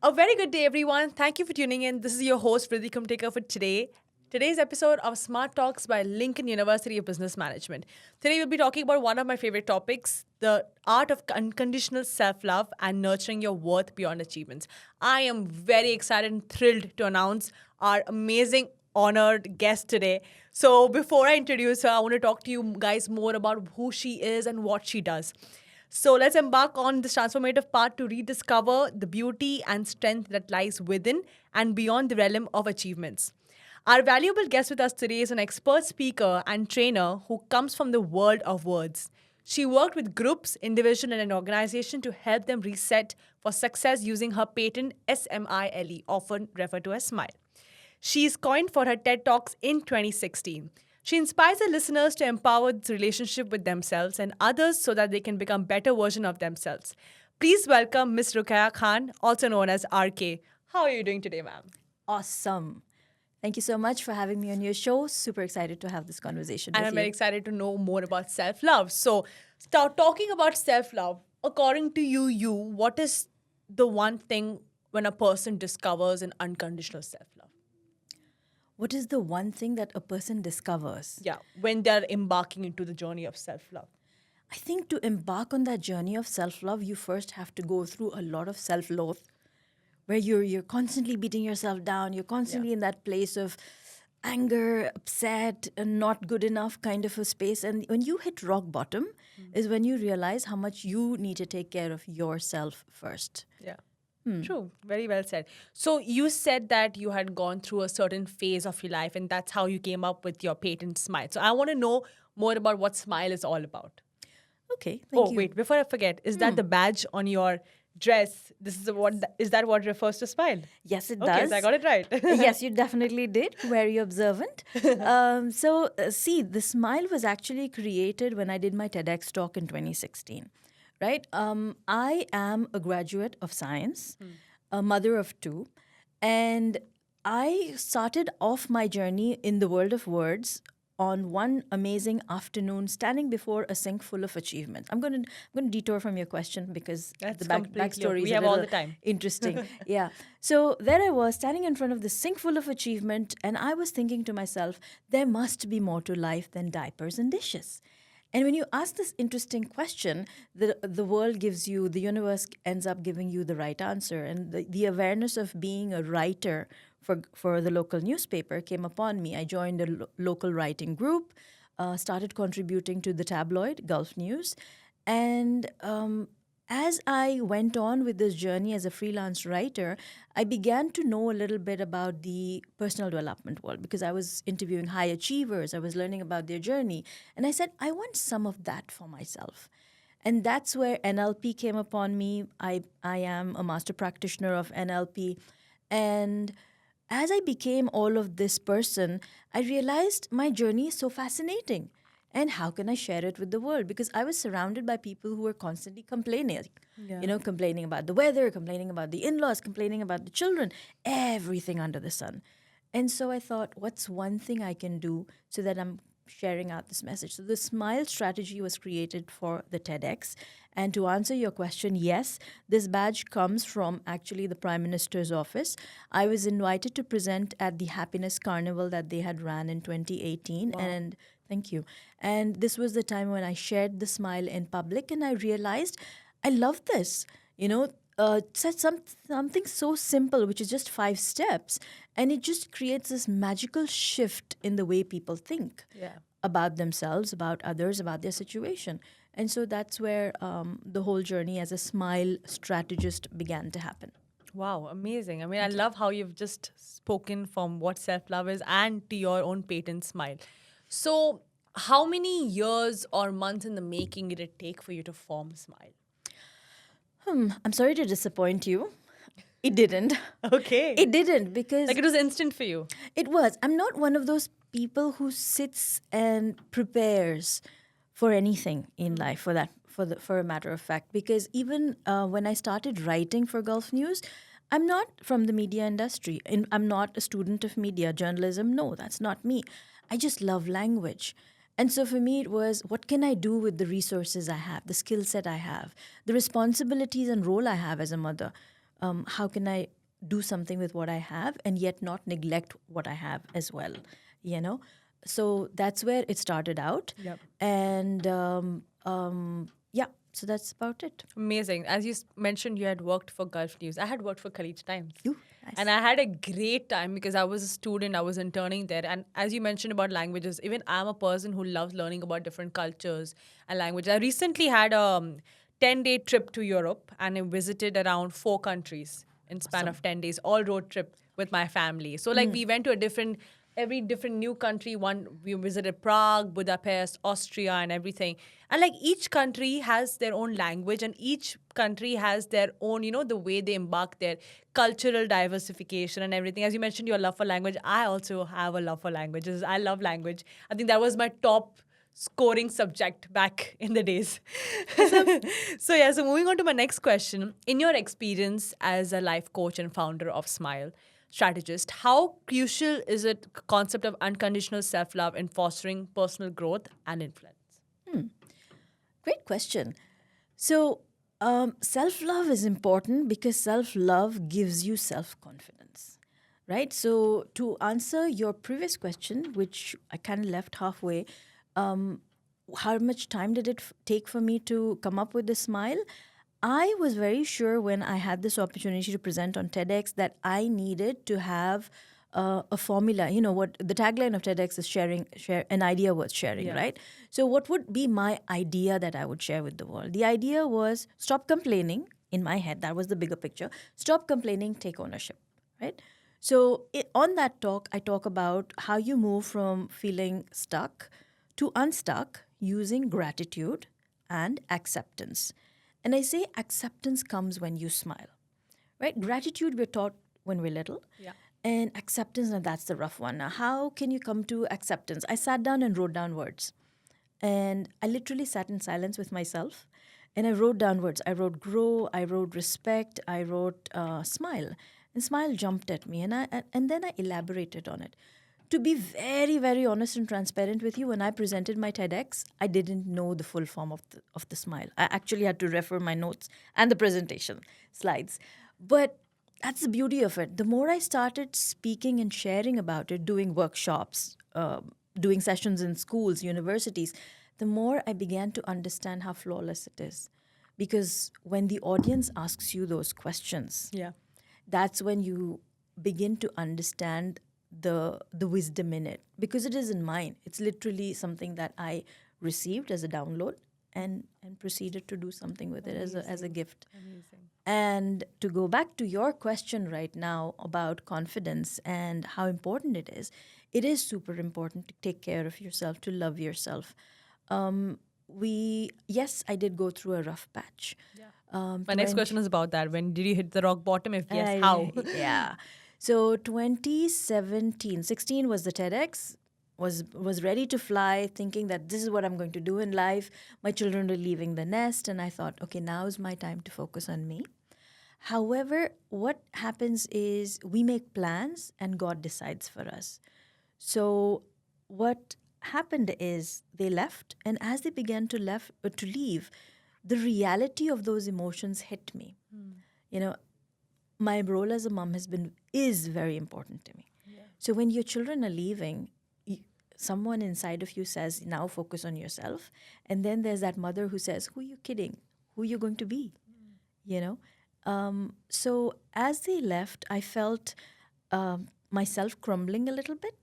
A very good day, everyone. Thank you for tuning in. This is your host, Vriddhi Kumtekar, for today. Today's episode of Smart Talks by Lincoln University of Business Management. Today, we'll be talking about one of my favorite topics, the art of unconditional self love and nurturing your worth beyond achievements. I am very excited and thrilled to announce our amazing, honored guest today. So, before I introduce her, I want to talk to you guys more about who she is and what she does. So let's embark on this transformative path to rediscover the beauty and strength that lies within and beyond the realm of achievements. Our valuable guest with us today is an expert speaker and trainer who comes from the world of words. She worked with groups, individuals, and an organization to help them reset for success using her patent SMILE, often referred to as SMILE. She's coined for her TED Talks in 2016. She inspires her listeners to empower this relationship with themselves and others so that they can become better version of themselves. Please welcome Miss Ruqya Khan, also known as RK. How are you doing today, ma'am? Awesome. Thank you so much for having me on your show. Super excited to have this conversation And with I'm you. very excited to know more about self-love. So, start talking about self-love. According to you, what is the one thing when a person discovers an unconditional self-love? What is the one thing that a person discovers? Yeah, when they're embarking into the journey of self-love. I think to embark on that journey of self-love, you first have to go through a lot of self-loathe, where you're constantly beating yourself down. You're constantly in that place of anger, upset, and not good enough kind of a space. And when you hit rock bottom is when you realize how much you need to take care of yourself first. Yeah. True. Very well said. So you said that you had gone through a certain phase of your life and that's how you came up with your patent smile. So I want to know more about what smile is all about. Okay, thank you. Wait, before I forget, is that the badge on your dress? This is is that what refers to smile? Yes, it Okay, does. so I got it right. Yes, you definitely did. Very observant. See, the smile was actually created when I did my TEDx talk in 2016. Right? I am a graduate of science, a mother of two, and I started off my journey in the world of words on one amazing afternoon, standing before a sink full of achievement. I'm going to detour from your question because That's the completely okay. backstory is We a have all little the time. interesting. Yeah. So there I was standing in front of the sink full of achievement, and I was thinking to myself, there must be more to life than diapers and dishes. And when you ask this interesting question, the world gives you, the universe ends up giving you the right answer. And the awareness of being a writer for the local newspaper came upon me. I joined a local writing group, started contributing to the tabloid, Gulf News. And as I went on with this journey as a freelance writer, I began to know a little bit about the personal development world because I was interviewing high achievers. I was learning about their journey. And I said, I want some of that for myself. And that's where NLP came upon me. I am a master practitioner of NLP. And as I became all of this person, I realized my journey is so fascinating. And how can I share it with the world? Because I was surrounded by people who were constantly complaining, complaining about the weather, complaining about the in-laws, complaining about the children, everything under the sun. And so I thought, what's one thing I can do so that I'm sharing out this message? So the SMILE strategy was created for the TEDx. And to answer your question, yes, this badge comes from actually the Prime Minister's office. I was invited to present at the Happiness Carnival that they had ran in 2018. Wow. And thank you. And this was the time when I shared the smile in public and I realized I love this. Something so simple, which is just 5 steps, and it just creates this magical shift in the way people think about themselves, about others, about their situation. And so that's where the whole journey as a smile strategist began to happen. Wow, amazing. I mean, I love how you've just spoken from what self-love is and to your own patent smile. So, how many years or months in the making did it take for you to form Smile? I'm sorry to disappoint you. It didn't. Okay. It didn't because Like it was instant for you. it was. I'm not one of those people who sits and prepares for anything in life. For a matter of fact, because even when I started writing for Gulf News, I'm not from the media industry. I'm not a student of media journalism. No, that's not me. I just love language. And so for me, it was what can I do with the resources I have, the skill set I have, the responsibilities and role I have as a mother. how can I do something with what I have and yet not neglect what I have as well, you know? So that's where it started out. Yep. And yeah, so that's about it. Amazing. As you mentioned, you had worked for Gulf News. I had worked for Khaleej Times. Ooh, nice. And I had a great time because I was a student, I was interning there. And as you mentioned about languages, even I'm a person who loves learning about different cultures and language. I recently had a 10-day trip to Europe and I visited around 4 countries in span of 10 days, all road trip with my family. So like we went to every different new country. One, we visited Prague, Budapest, Austria, and everything. And like each country has their own language, and each country has their own, the way they embark their cultural diversification and everything. As you mentioned, your love for language. I also have a love for languages. I love language. I think that was my top scoring subject back in the days. So moving on to my next question. In your experience as a life coach and founder of Smile Strategist, how crucial is it concept of unconditional self-love in fostering personal growth and influence? Great question. So, self love is important because self love gives you self confidence, right? So, to answer your previous question, which I kind of left halfway, how much time did it take for me to come up with the smile? I was very sure when I had this opportunity to present on TEDx that I needed to have a formula. You know what the tagline of TEDx is: share an idea worth sharing, Yeah. right? So, what would be my idea that I would share with the world? The idea was stop complaining. In my head, that was the bigger picture. Stop complaining, take ownership, right? So, on that talk, I talk about how you move from feeling stuck to unstuck using gratitude and acceptance. And I say acceptance comes when you smile, right? Gratitude we're taught when we're little. Yeah. And acceptance, now that's the rough one. Now, how can you come to acceptance? I sat down and wrote down words. And I literally sat in silence with myself. And I wrote down words. I wrote grow, I wrote respect, I wrote smile. And smile jumped at me. And then I elaborated on it. To be very, very honest and transparent with you, when I presented my TEDx, I didn't know the full form of the smile. I actually had to refer my notes and the presentation slides. But that's the beauty of it. The more I started speaking and sharing about it, doing workshops, doing sessions in schools, universities, the more I began to understand how flawless it is. Because when the audience asks you those questions, Yeah. that's when you begin to understand the wisdom in it, because it isn't mine. It's literally something that I received as a download and proceeded to do something with it as a gift. Amazing. And to go back to your question right now about confidence and how important it is super important to take care of yourself, to love yourself. Yes, I did go through a rough patch. My next question is about that. When did you hit the rock bottom? If yes, how? Yeah. So 2017, 16 was the TEDx. Was ready to fly, thinking that this is what I'm going to do in life. My children are leaving the nest, and I thought, okay, now is my time to focus on me. However, what happens is we make plans, and God decides for us. So what happened is they left, and as they began to leave, the reality of those emotions hit me. You know, my role as a mom is very important to me. So when your children are leaving, someone inside of you says, now focus on yourself. And then there's that mother who says, who are you kidding? Who are you going to be? You know? So as they left, I felt myself crumbling a little bit.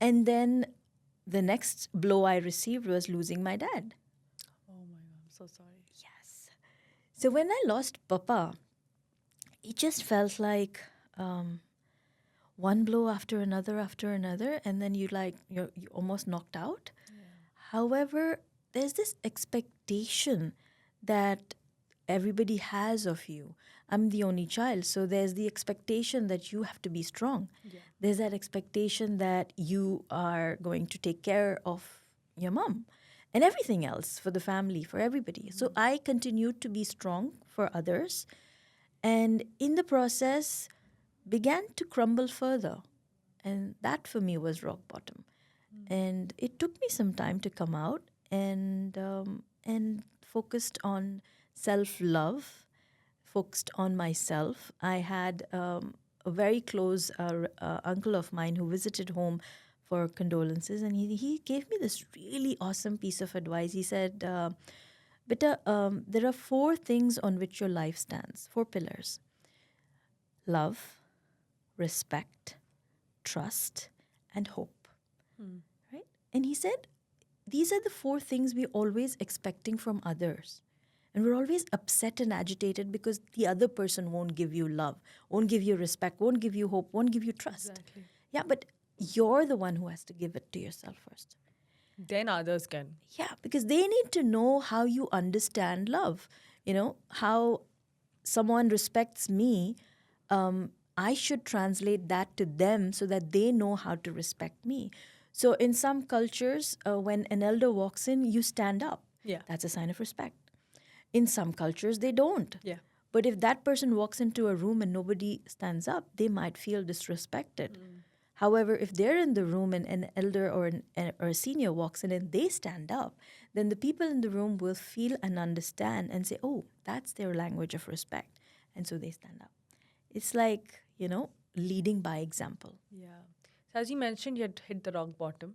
And then the next blow I received was losing my dad. Oh my God, I'm so sorry. Yes. So when I lost Papa, it just felt like one blow after another, and then you're almost knocked out. However, there's this expectation that everybody has of you. I'm the only child, so there's the expectation that you have to be strong. There's that expectation that you are going to take care of your mom and everything else for the family, for everybody. So I continued to be strong for others, and in the process began to crumble further. And that for me was rock bottom. And it took me some time to come out and focused on self-love, focused on myself. I had a very close uncle of mine who visited home for condolences, and he gave me this really awesome piece of advice. He said, Beta, there are 4 things on which your life stands, 4 pillars: love, respect, trust, and hope. Right? And he said, these are the 4 things we're always expecting from others. And we're always upset and agitated because the other person won't give you love, won't give you respect, won't give you hope, won't give you trust. Exactly. Yeah, but you're the one who has to give it to yourself first. Then others can. Yeah, because they need to know how you understand love. How someone respects me, I should translate that to them so that they know how to respect me. So in some cultures, when an elder walks in, you stand up. Yeah. That's a sign of respect. In some cultures, they don't. Yeah. But if that person walks into a room and nobody stands up, they might feel disrespected. However, if they're in the room and an elder or a senior walks in and they stand up, then the people in the room will feel and understand and say, oh, that's their language of respect. And so they stand up. It's like, leading by example. Yeah. So as you mentioned, you had hit the rock bottom.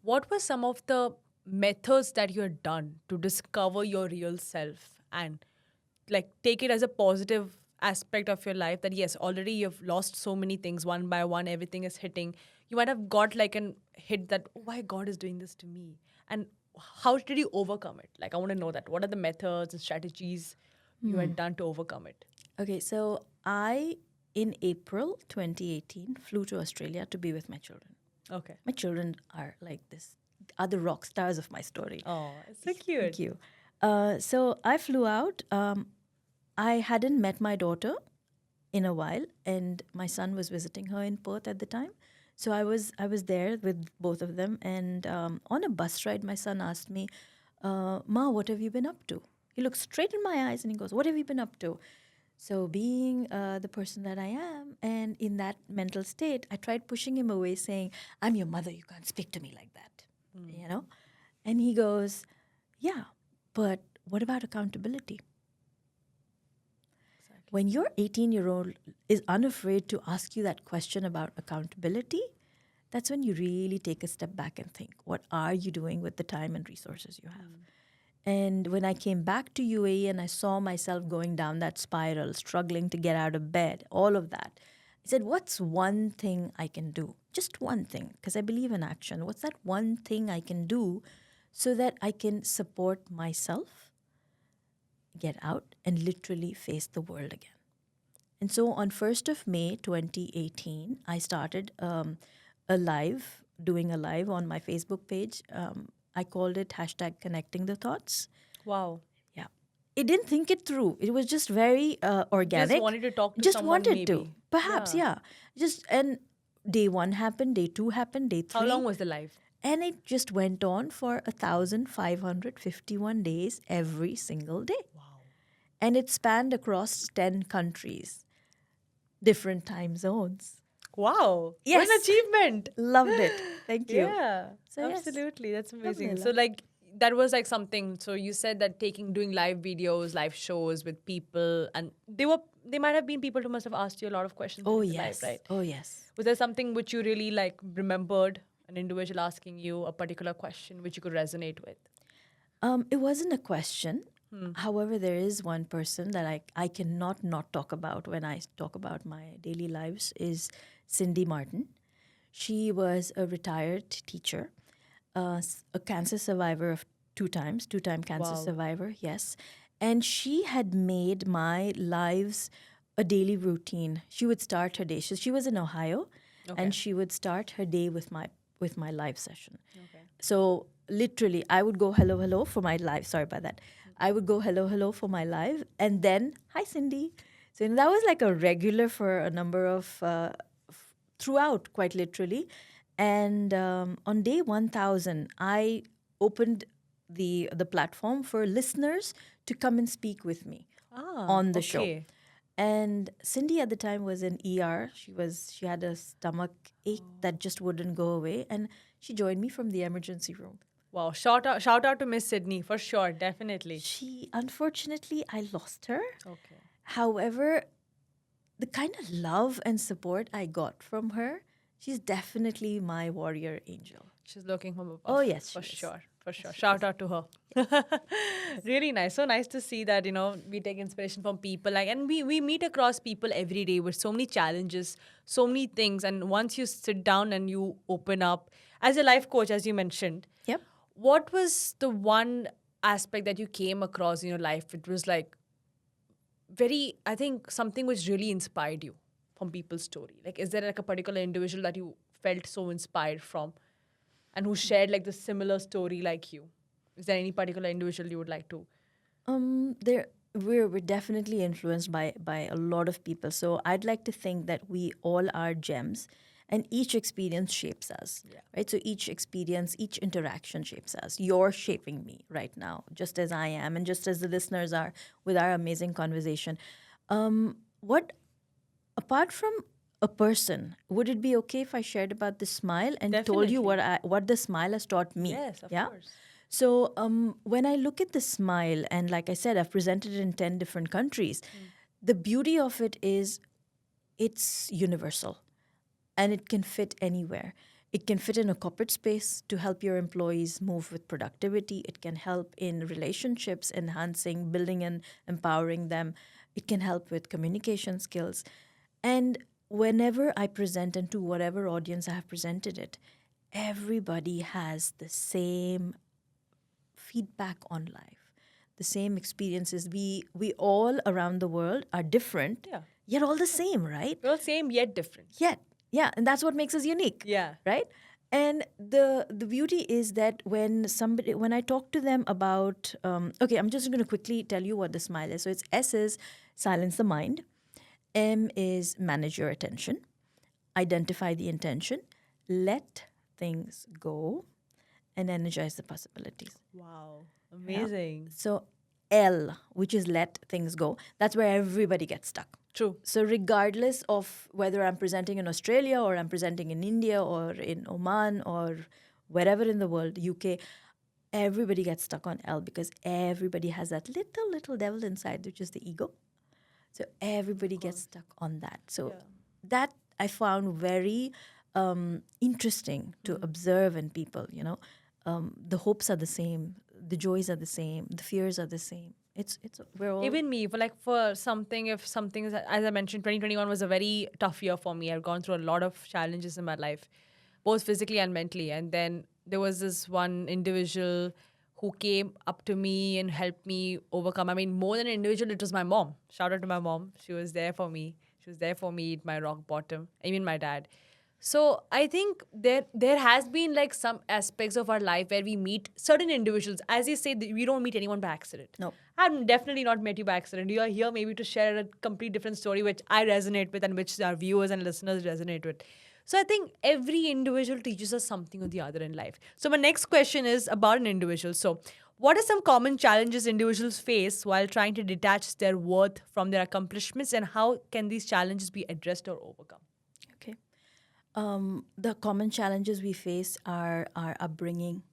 What were some of the methods that you had done to discover your real self and like take it as a positive aspect of your life that yes, already you've lost so many things one by one, everything is hitting. You might have got like an hit that, oh, why God is doing this to me? And how did you overcome it? Like, I want to know that. What are the methods and strategies you had done to overcome it? Okay, so I, in April 2018, flew to Australia to be with my children. Okay. My children are like this, are the rock stars of my story. Oh, it's so cute. Thank you. So I flew out. I hadn't met my daughter in a while, and my son was visiting her in Perth at the time. So I was there with both of them, and on a bus ride, my son asked me, "Ma, what have you been up to?" He looked straight in my eyes and he goes, "What have you been up to?" So being the person that I am, and in that mental state, I tried pushing him away, saying, "I'm your mother. You can't speak to me like that," And he goes, "Yeah, but what about accountability?" When your 18-year-old is unafraid to ask you that question about accountability, that's when you really take a step back and think, what are you doing with the time and resources you have? And when I came back to UAE and I saw myself going down that spiral, struggling to get out of bed, all of that, I said, what's one thing I can do? Just one thing, because I believe in action. What's that one thing I can do so that I can support myself, get out, and literally face the world again? And so on 1st of May 2018, I started doing a live on my Facebook page. I called it #connecting the thoughts. Wow. Yeah. It didn't think it through. It was just very organic. Just wanted to talk to Just someone wanted to. maybe. Perhaps, yeah. And day 1 happened, day 2 happened, day 3. How long was the live? And it just went on for 1,551 days every single day. Wow. And it spanned across 10 countries, different time zones. Wow. Yes. What an achievement. Loved it. Thank you. Yeah. So, yes. Absolutely. That's amazing. Alhamdulillah. So like that was like something. So you said that doing live videos, live shows with people, and they might have been people who must have asked you a lot of questions. Oh, during the yes. live, right? Oh, yes. Was there something which you really like remembered, an individual asking you a particular question which you could resonate with? It wasn't a question. However, there is one person that I cannot not talk about when I talk about my daily lives is Cindy Martin. She was a retired teacher, a cancer survivor of 2 times, 2-time cancer survivor, yes. And she had made my lives a daily routine. She would start her day. She was in Ohio, and she would start her day with my live session. Okay. So literally, I would go hello, hello for my live. Sorry about that. I would go hello, hello for my live, and then hi, Cindy. So that was like a regular for a number of throughout, quite literally. And on day 1,000, I opened the platform for listeners to come and speak with me on the show. And Cindy at the time was in ER. She had a stomach ache that just wouldn't go away, and she joined me from the emergency room. Wow. Shout out to Miss Sydney for sure. Definitely. Unfortunately, I lost her. Okay. However, the kind of love and support I got from her, she's definitely my warrior angel. She's looking from above. Oh, yes, for she is. sure. For sure. Yes, she Shout is. out to her. Really nice. So nice to see that, we take inspiration from people. And we meet across people every day with so many challenges, so many things. And once you sit down and you open up, as a life coach, as you mentioned, Yep. what was the one aspect that you came across in your life? It was like I think something which really inspired you from people's story. Like, is there like a particular individual that you felt so inspired from and who shared like the similar story like you? Is there any particular individual you would like to? There we're definitely influenced by a lot of people. So I'd like to think that we all are gems, and each experience shapes us. Yeah. Right. So each experience, each interaction shapes us. You're shaping me right now, just as I am, and just as the listeners are with our amazing conversation. What apart from a person, would it be okay if I shared about the smile and told you Definitely. what the smile has taught me? Yes, of Yeah. course. So when I look at the smile, and like I said, I've presented it in 10 different countries, the beauty of it is it's universal and it can fit anywhere. It can fit in a corporate space to help your employees move with productivity. It can help in relationships, enhancing, building, and empowering them. It can help with communication skills. And whenever I present, and to whatever audience I have presented it, everybody has the same feedback on life, the same experiences. We all around the world are different, Yeah. yet all the same, right? We're all same yet different. Yet, yeah, and that's what makes us unique. Yeah. Right? And the beauty is that when I talk to them about okay, I'm just going to quickly tell you what the smile is. So it's S is silence the mind, M is manage your attention, identify the intention, let things go, and energize the possibilities. Wow. Yeah. Amazing. So L, which is let things go, that's where everybody gets stuck. True. So regardless of whether I'm presenting in Australia or I'm presenting in India or in Oman or wherever in the world, UK, everybody gets stuck on L because everybody has that little devil inside, which is the ego. So everybody gets stuck on that. So that I found very interesting to observe in people. The hopes are the same, the joys are the same, the fears are the same. We're all Even me, for something, if something is, as I mentioned, 2021 was a very tough year for me. I've gone through a lot of challenges in my life, both physically and mentally. And then there was this one individual who came up to me and helped me overcome. I mean, more than an individual, it was my mom. Shout out to my mom. She was there for me. She was there for me at my rock bottom. Even my dad. So I think there has been like some aspects of our life where we meet certain individuals. As you say, we don't meet anyone by accident. No. I've definitely not met you by accident. You are here maybe to share a complete different story which I resonate with and which our viewers and listeners resonate with. So I think every individual teaches us something or the other in life. So my next question is about an individual. So what are some common challenges individuals face while trying to detach their worth from their accomplishments, and how can these challenges be addressed or overcome? Okay. The common challenges we face are our upbringing.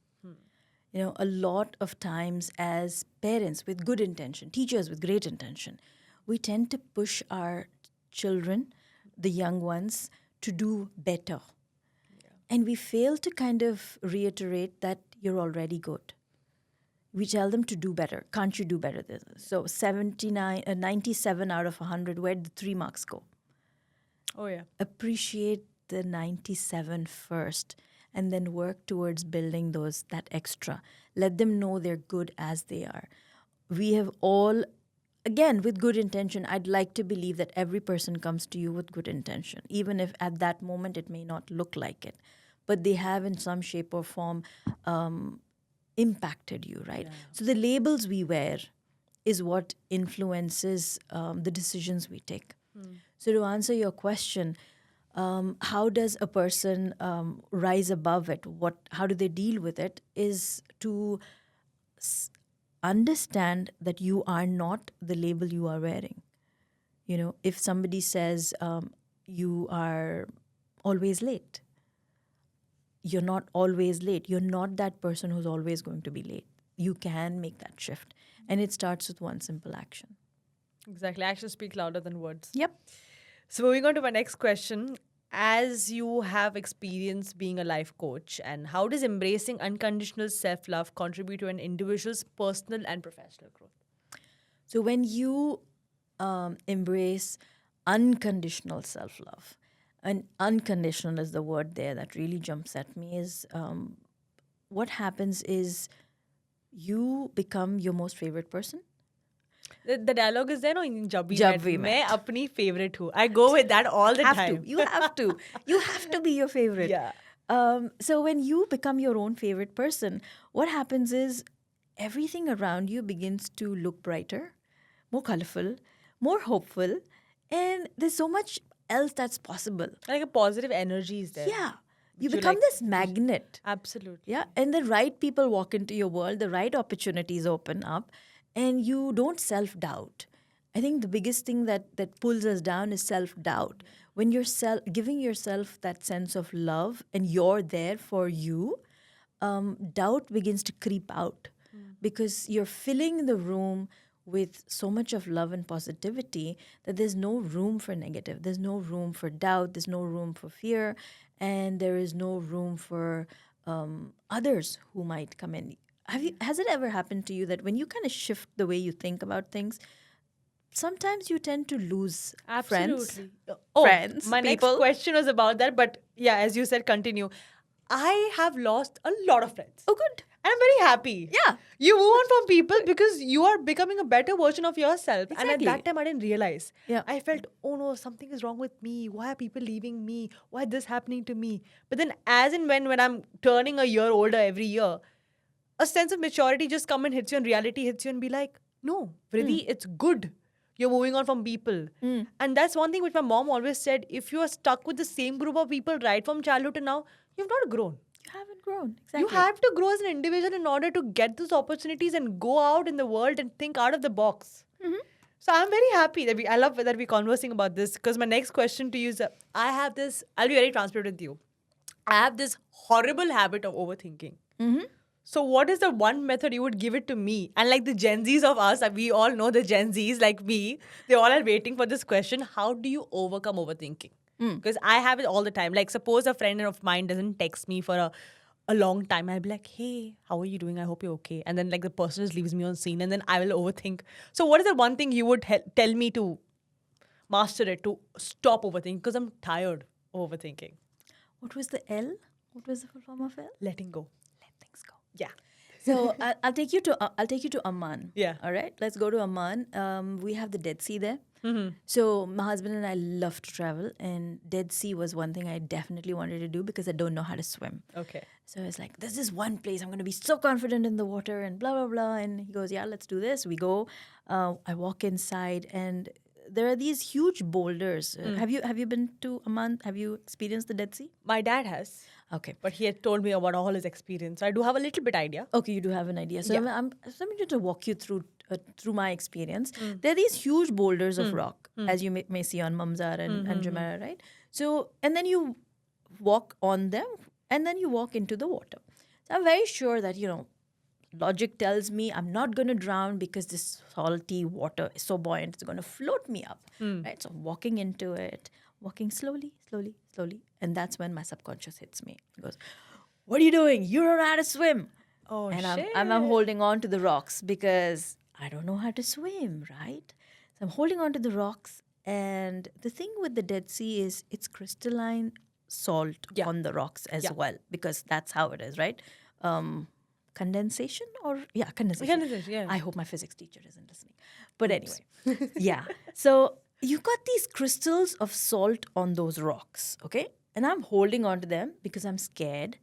A lot of times as parents with good intention, teachers with great intention, we tend to push our children, the young ones, to do better. And we fail to kind of reiterate that you're already good. We tell them to do better. Can't you do better than this? So 97 out of 100, where did the 3 marks go? Oh, yeah. Appreciate the 97 first and then work towards building that extra. Let them know they're good as they are. We have all, again, with good intention, I'd like to believe that every person comes to you with good intention, even if at that moment it may not look like it. But they have in some shape or form impacted you, right? Yeah. So the labels we wear is what influences the decisions we take. So to answer your question, how does a person rise above it? How do they deal with it? Is to understand that you are not the label you are wearing. If somebody says you are always late, you're not always late. You're not that person who's always going to be late. You can make that shift. And it starts with one simple action. Exactly. Actions speak louder than words. Yep. So moving on to my next question. As you have experience being a life coach, and how does embracing unconditional self-love contribute to an individual's personal and professional growth? So when you embrace unconditional self love, and unconditional is the word there that really jumps at me, is what happens is you become your most favorite person. The dialogue is there, no, in Jab We Jab Met. We मैं Met. अपनी favorite हूँ. I go with that all the Have time. to. You have to. You have to be your favorite. Yeah. So when you become your own favorite person, what happens is everything around you begins to look brighter, more colorful, more hopeful, and there's so much else that's possible. Like a positive energy is there. Yeah. You Which you become like- this magnet. Absolutely. Yeah. And the right people walk into your world, the right opportunities open up, and you don't self doubt. I think the biggest thing that pulls us down is self doubt. When you're giving yourself that sense of love and you're there for you, doubt begins to creep out because you're filling the room with so much of love and positivity that there's no room for negative. There's no room for doubt. There's no room for fear. And there is no room for others who might come in. Has it ever happened to you that when you kind of shift the way you think about things, sometimes you tend to lose friends? Absolutely. Oh, Friends, my people. next question was about that, but yeah, as you said, continue. I have lost a lot of friends. Oh, good. And I'm very happy. Yeah. You move on from people because you are becoming a better version of yourself. And at Exactly. that time, I didn't realize. Yeah. I felt, oh no, something is wrong with me. Why are people leaving me? Why is this happening to me? But then, as and when I'm turning a year older every year, a sense of maturity just come and hits you, and reality hits you, and be like, no, Vriddhi, it's good. You're moving on from people. And that's one thing which my mom always said, if you are stuck with the same group of people right from childhood to now, you've not grown. You haven't grown. Exactly. You have to grow as an individual in order to get those opportunities and go out in the world and think out of the box. So I'm very happy that I love that we're conversing about this, because my next question to you is, I'll be very transparent with you. I have this horrible habit of overthinking. So what is the one method you would give it to me? And like the Gen Zs of us, we all know the Gen Zs like me, they all are waiting for this question. How do you overcome overthinking? Because I have it all the time. Like suppose a friend of mine doesn't text me for a long time. I'll be like, hey, how are you doing? I hope you're okay. And then like the person just leaves me on scene, and then I will overthink. So what is the one thing you would tell me to master it, to stop overthinking? Because I'm tired of overthinking. What was the L? What was the full form of L? Letting go. Let things go. Yeah. So I'll take you to Amman. Yeah. All right. Let's go to Amman. We have the Dead Sea there. So my husband and I love to travel, and Dead Sea was one thing I definitely wanted to do because I don't know how to swim. Okay. So it's like, there's this one place I'm going to be so confident in the water and blah, blah, blah. And he goes, yeah, let's do this. We go. I walk inside, and there are these huge boulders. Have you been to Amman? Have you experienced the Dead Sea? My dad has. Okay. But he had told me about all his experience. So I do have a little bit idea. Okay, you do have an idea. So Yeah. I'm just to walk you through my experience. There are these huge boulders of rock, as you may see on Mamzar and Jumeirah, right? So, and then you walk on them, and then you walk into the water. So I'm very sure that, logic tells me I'm not going to drown because this salty water is so buoyant, it's going to float me up, right? So walking into it, walking slowly, slowly, slowly. And that's when my subconscious hits me. It goes, what are you doing? You don't know how to swim. Oh, And shit. I'm holding on to the rocks because I don't know how to swim, right? So I'm holding on to the rocks. And the thing with the Dead Sea is it's crystalline salt on the rocks as well, because that's how it is, right? Condensation condensation. Condensation, yeah. I hope my physics teacher isn't listening. But anyway, yeah. So you've got these crystals of salt on those rocks, okay? And I'm holding on to them because I'm scared.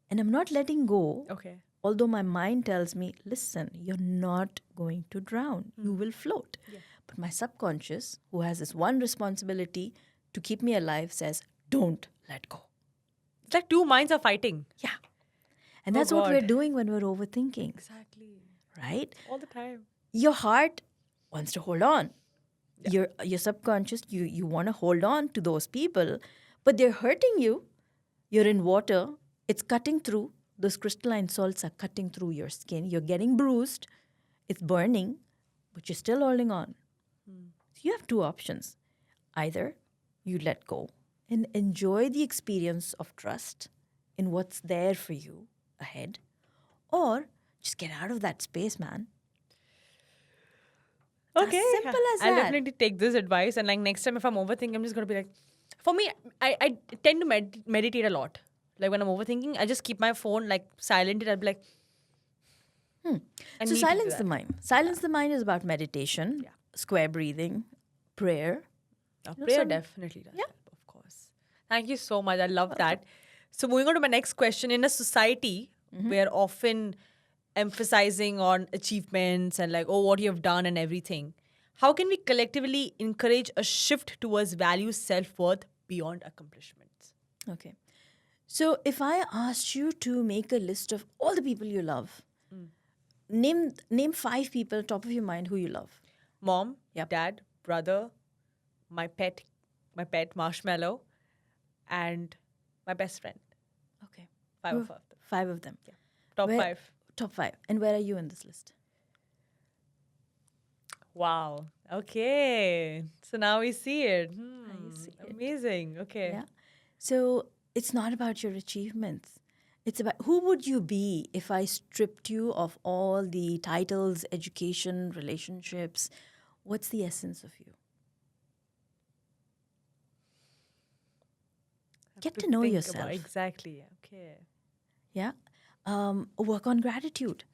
And I'm not letting go. Okay. Although my mind tells me, listen, you're not going to drown. You will float. Yeah. But my subconscious, who has this one responsibility to keep me alive, says, don't let go. It's like two minds are fighting. Yeah. And Oh, that's what we're God. doing when we're overthinking, Exactly. right? All the time. Your heart wants to hold on. Your subconscious, you want to hold on to those people, but they're hurting you. You're in water. It's cutting through. Those crystalline salts are cutting through your skin. You're getting bruised. It's burning, but you're still holding on. So you have two options. Either you let go and enjoy the experience of trust in what's there for you ahead, or just get out of that space, man. Okay. As simple as I'll that. definitely take this advice. And like next time if I'm overthinking, I'm just going to be like, for me, I tend to meditate a lot. Like when I'm overthinking, I just keep my phone like silent. I'll be like, I So need to do silence the that. mind. Silence the mind is about meditation, square breathing, prayer. Prayer definitely does help, of course. Thank you so much. I love that. So moving on to my next question. In a society where often emphasizing on achievements and like, oh, what you have done and everything, how can we collectively encourage a shift towards value self-worth beyond accomplishments? Okay. So if I asked you to make a list of all the people you love, name 5 people top of your mind who you love. Mom, Yep. dad, brother, my pet Marshmallow, and my best friend. Okay. 5 of them. 5 of them. Top Where- 5. Top 5. And where are you in this list? Wow. Okay. So now we see it. see it. Amazing. Okay. Yeah. So it's not about your achievements. It's about who would you be if I stripped you of all the titles, education, relationships? What's the essence of you? Get to know think yourself. about- exactly. Okay. Yeah. Work on gratitude.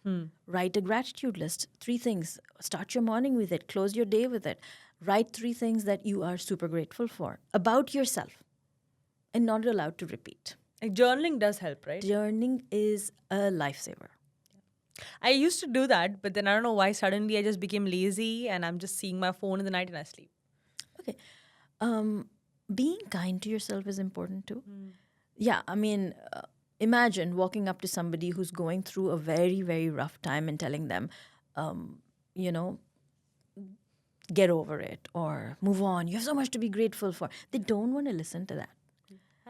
Write a gratitude list. 3 things. Start your morning with it. Close your day with it. Write 3 things that you are super grateful for about yourself and not allowed to repeat. Like journaling does help, right? Journaling is a lifesaver. I used to do that, but then I don't know why suddenly I just became lazy and I'm just seeing my phone in the night and I sleep. Okay. Being kind to yourself is important too. Yeah, I mean, imagine walking up to somebody who's going through a very, very rough time and telling them, you know, get over it or move on. You have so much to be grateful for. They don't want to listen to that.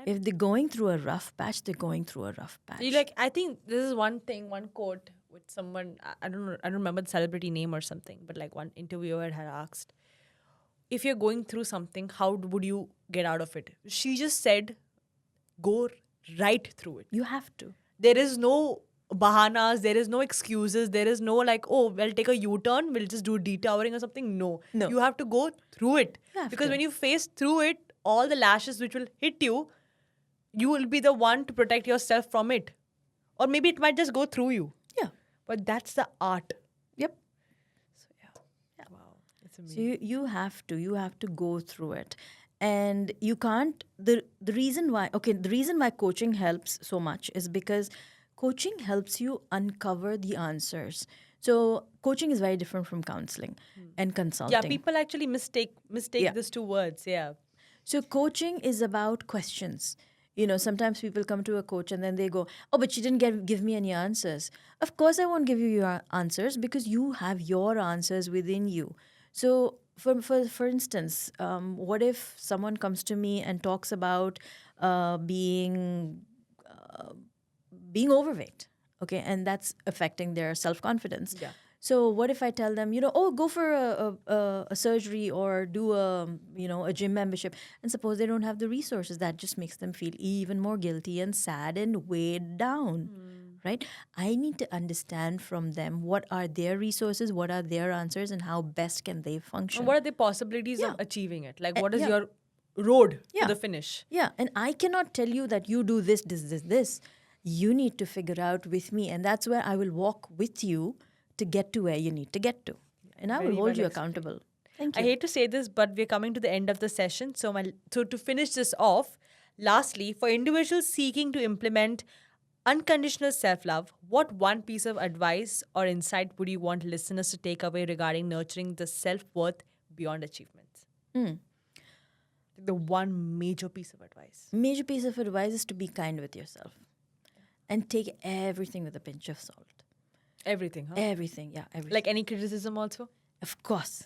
If they're going through a rough patch, they're going through a rough patch. You like, I think this is one quote with someone, I don't know, I don't remember the celebrity name or something, but like one interviewer had asked, if you're going through something, how would you get out of it? She just said, go right through it. You have to. There is no bahanas, there is no excuses, there is no like, oh, we'll take a U-turn, we'll just do detouring or something. No. You have to go through it. You have Because to. when you face through it, all the lashes which will hit you, you will be the one to protect yourself from it. Or maybe it might just go through you. Yeah. But that's the art. Yep. So yeah. Wow. It's So amazing. you have to go through it. And you can't, the reason why coaching helps so much is because coaching helps you uncover the answers. So coaching is very different from counseling and consulting. Yeah, people actually mistake these 2 words. Yeah. So coaching is about questions. You know, sometimes people come to a coach and then they go, oh, but you didn't give me any answers. Of course I won't give you your answers because you have your answers within you. So for instance, what if someone comes to me and talks about being overweight, okay, and that's affecting their self-confidence. Yeah. So what if I tell them, oh, go for a surgery or do a gym membership, and suppose they don't have the resources, that just makes them feel even more guilty and sad and weighed down, right? I need to understand from them what are their resources, what are their answers, and how best can they function. And what are the possibilities of achieving it? Like, what is yeah. your road Yeah. to the finish? Yeah, and I cannot tell you that you do this, this, this, this. You need to figure out with me, and that's where I will walk with you to get to where you need to get to. And I will Very hold well you explained. accountable. Thank I you. hate to say this, but we're coming to the end of the session. So to finish this off, lastly, for individuals seeking to implement unconditional self-love, what one piece of advice or insight would you want listeners to take away regarding nurturing the self-worth beyond achievements? The one major piece of advice. Major piece of advice is to be kind with yourself and take everything with a pinch of salt. Everything, huh? Everything, yeah, everything. Like any criticism also? Of course.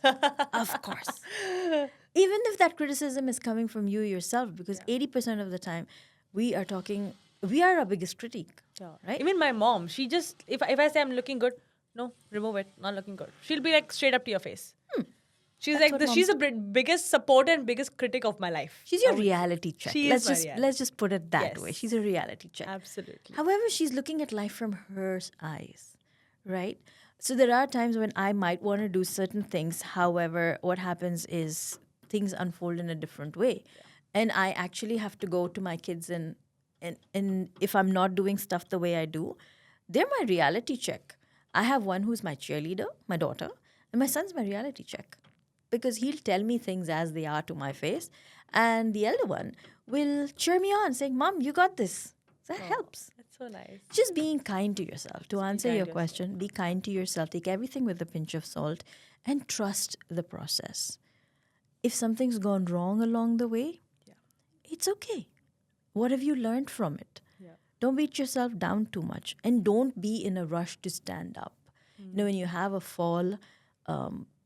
Of course. Even if that criticism is coming from you yourself, because 80% of the time we are our biggest critique. Right? Even my mom, she just, if I say I'm looking good, No, remove it. Not looking good. She'll be like straight up to your face. She's That's like what the moms she's the do. biggest supporter and biggest critic of my life. She's I your would say. reality check. She is my reality. Let's just put it that way. Yes. She's a reality check. Absolutely. However, she's looking at life from her eyes, right? So there are times when I might want to do certain things. However, what happens is things unfold in a different way. And I actually have to go to my kids and if I'm not doing stuff the way I do, they're my reality check. I have one who's my cheerleader, my daughter, and my son's my reality check because he'll tell me things as they are to my face. And the elder one will cheer me on, saying, Mom, you got this. That helps. That's so nice. Just being kind to yourself. To answer kind your to yourself. question, be kind to yourself. Take everything with a pinch of salt and trust the process. If something's gone wrong along the way, it's okay. What have you learned from it? Don't beat yourself down too much and don't be in a rush to stand up. You know, when you have a fall,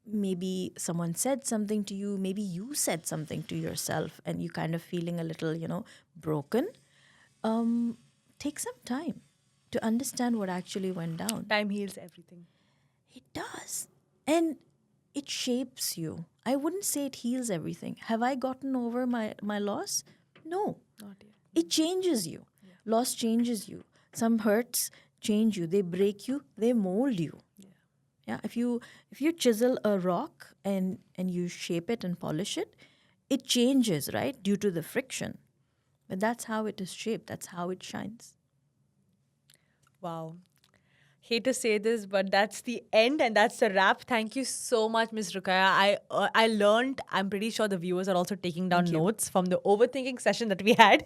maybe someone said something to you, maybe you said something to yourself and you kind of feeling a little, broken. Take some time to understand what actually went down. Time heals everything. It does. And it shapes you. I wouldn't say it heals everything. Have I gotten over my loss? No. Not yet. It changes you. Loss changes you. Some hurts change you. They break you. They mold you. Yeah. If you chisel a rock and you shape it and polish it, it changes, right? Due to the friction. But that's how it is shaped. That's how it shines. Wow. Hate to say this, but that's the end and that's the wrap. Thank you so much, Ms. Ruqya. I learned, I'm pretty sure the viewers are also taking down notes from the overthinking session that we had.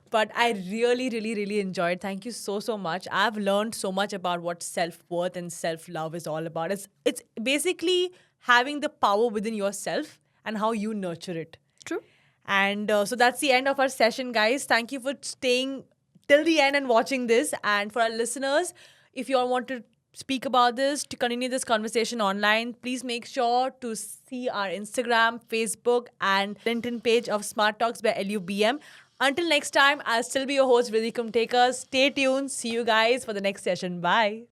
But I really, really, really enjoyed. Thank you so, so much. I've learned so much about what self-worth and self-love is all about. It's basically having the power within yourself and how you nurture it. True. And so that's the end of our session, guys. Thank you for staying till the end and watching this. And for our listeners, if you all want to speak about this, to continue this conversation online, please make sure to see our Instagram, Facebook, and LinkedIn page of Smart Talks by LUBM. Until next time, I'll still be your host, Riddhi Kumtekar. Stay tuned. See you guys for the next session. Bye.